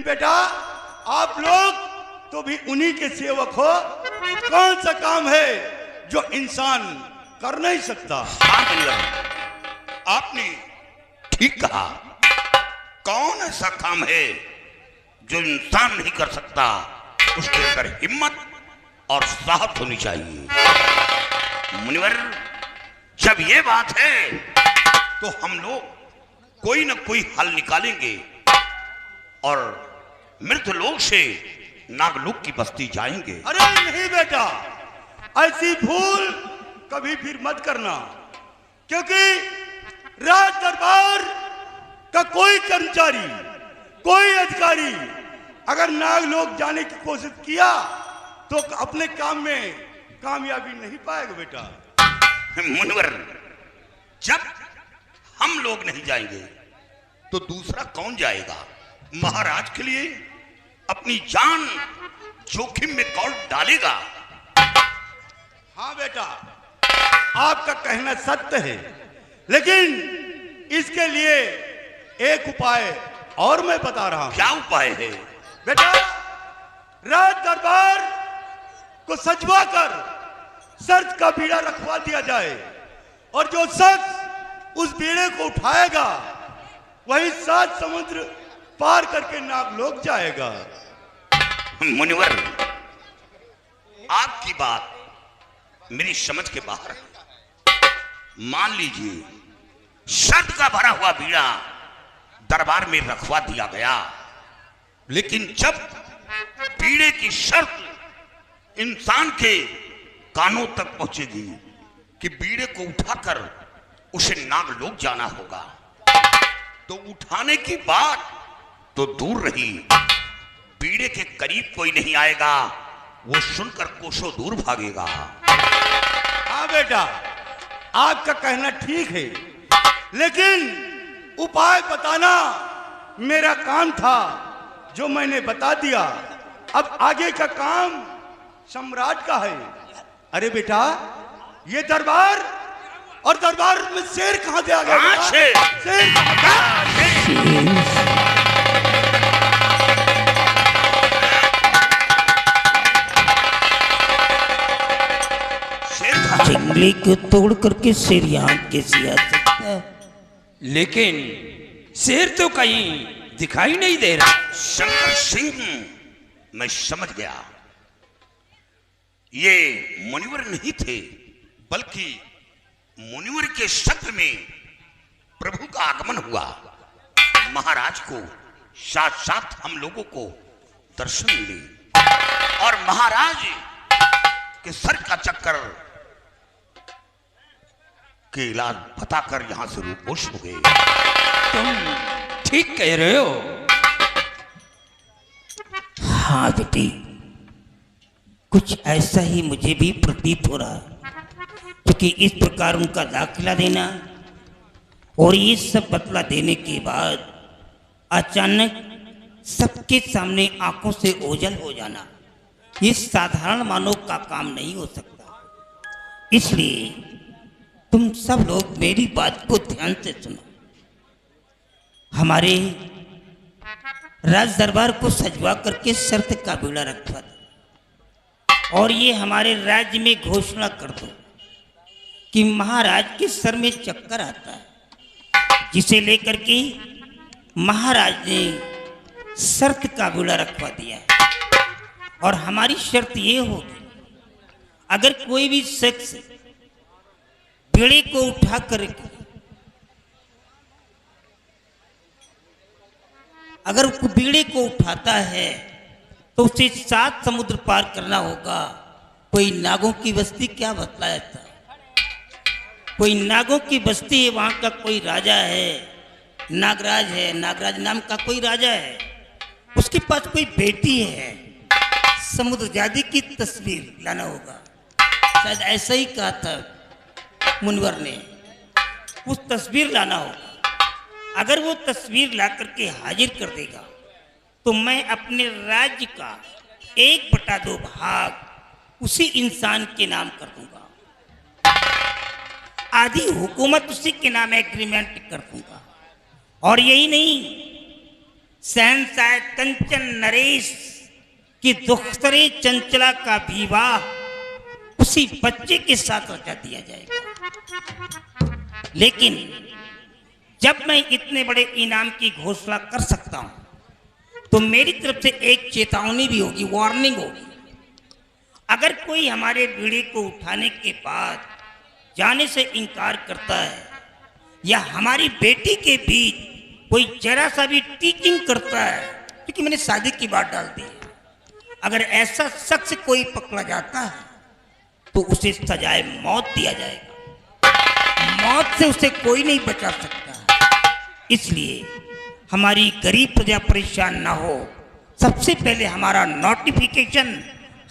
बेटा आप लोग तो भी उन्हीं के सेवक हो। कौन सा काम है जो इंसान कर नहीं सकता? आपने ठीक कहा। कौन ऐसा काम है जो इंसान नहीं कर सकता? उसके अंदर हिम्मत और साहस होनी चाहिए। मुनिवर, जब ये बात है तो हम लोग कोई न कोई हल निकालेंगे और मृतलोक से नागलोक की बस्ती जाएंगे। अरे नहीं बेटा, ऐसी भूल कभी फिर मत करना, क्योंकि राज दरबार का कोई कर्मचारी, कोई अधिकारी अगर नागलोक जाने की कोशिश किया तो अपने काम में कामयाबी नहीं पाएगा बेटा। मुनिवर, जब हम लोग नहीं जाएंगे तो दूसरा कौन जाएगा? महाराज के लिए अपनी जान जोखिम में कौन डालेगा? हाँ बेटा, आपका कहना सत्य है, लेकिन इसके लिए एक उपाय और मैं बता रहा हूं। क्या उपाय है? बेटा, राज दरबार को सजवा कर शर्त का बीड़ा रखवा दिया जाए, और जो शख्स उस बीड़े को उठाएगा वही 7 समुद्र पार करके नागलोक जाएगा। मुनिवर, आपकी बात मेरी समझ के बाहर है। मान लीजिए शर्त का भरा हुआ बीड़ा दरबार में रखवा दिया गया, लेकिन जब बीड़े की शर्त इंसान के कानों तक पहुंचेगी कि बीड़े को उठाकर उसे नागलोक जाना होगा, तो उठाने की बात तो दूर रही, बीड़े के करीब कोई नहीं आएगा, वो सुनकर कोसों दूर भागेगा। हाँ बेटा, आपका कहना ठीक है, लेकिन उपाय बताना मेरा काम था, जो मैंने बता दिया। अब आगे का काम सम्राट का है। अरे बेटा, ये दरबार, और दरबार में शेर कहां से आ गया? शेर जंगली को तोड़ करके शेर यहाँ कैसे आ सकता है? लेकिन शेर तो कहीं दिखाई नहीं दे रहा। शंकर सिंह, मैं समझ गया, ये मुनिवर नहीं थे, बल्कि मुनिवर के शब्द में प्रभु का आगमन हुआ। महाराज को साथ साथ हम लोगों को दर्शन मिले, और महाराज के सर का चक्कर के इलाज बताकर यहां से रूपोश हो गए। तुम ठीक कह रहे हो। हाँ बेटी, कुछ ऐसा ही मुझे भी प्रतीत हो रहा, क्योंकि इस प्रकार उनका दाखिला देना और ये सब बतला देने के बाद अचानक सबके सामने आंखों से ओझल हो जाना, ये साधारण मानव का काम नहीं हो सकता। इसलिए तुम सब लोग मेरी बात को ध्यान से सुनो। हमारे राज दरबार को सजवा करके शर्त का बीड़ा रखवा दो, और ये हमारे राज्य में घोषणा कर दो कि महाराज के सर में चक्कर आता है, जिसे लेकर के महाराज ने शर्त का बीड़ा रखवा दिया है। और हमारी शर्त ये होगी, अगर कोई भी शख्स बीड़े को उठा कर, अगर बीड़े को उठाता है तो उसे 7 समुद्र पार करना होगा। कोई नागों की बस्ती क्या बतलाया था? कोई नागों की बस्ती है, वहां का कोई राजा है, नागराज है, नागराज नाम का कोई राजा है, उसके पास कोई बेटी है, समुद्र जादी की तस्वीर लाना होगा। शायद ऐसा ही कहा था मुनिवर ने, उस तस्वीर लाना होगा। अगर वो तस्वीर ला करके हाजिर कर देगा तो मैं अपने राज्य का 1/2 भाग उसी इंसान के नाम कर दूंगा, आधी हुकूमत उसी के नाम एग्रीमेंट कर दूंगा। और यही नहीं, शहंशाह कंचन नरेश की दुख्तरे चंचला का विवाह उसी बच्चे के साथ रचा दिया जाएगा। लेकिन जब मैं इतने बड़े इनाम की घोषणा कर सकता हूं तो मेरी तरफ से एक चेतावनी भी होगी, वार्निंग होगी। अगर कोई हमारे बीड़े को उठाने के बाद जाने से इनकार करता है या हमारी बेटी के बीच कोई जरा सा भी टीचिंग करता है, क्योंकि मैंने शादी की बात डाल दी, अगर ऐसा शख्स कोई पकड़ा जाता है तो उसे सजाए मौत दिया जाएगा। मौत से उसे कोई नहीं बचा सकता। इसलिए हमारी गरीब प्रजा परेशान ना हो, सबसे पहले हमारा नोटिफिकेशन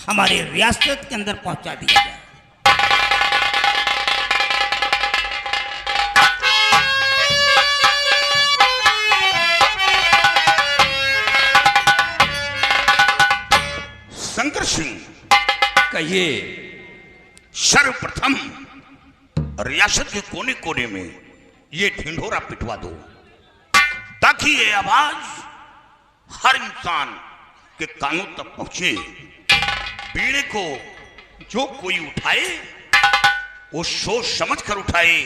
हमारे रियासत के अंदर पहुंचा दिया जाए। शंकर सिंह, कहिए। सर्वप्रथम रियासत के कोने कोने में ये ढिंढोरा पिटवा दो ताकि ये आवाज हर इंसान के कानों तक पहुंचे। बीड़े को जो कोई उठाए वो सोच समझ कर उठाए,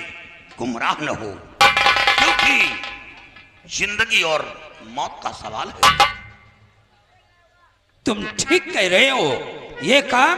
गुमराह न हो, क्योंकि जिंदगी और मौत का सवाल है। तुम ठीक कह रहे हो। ये काम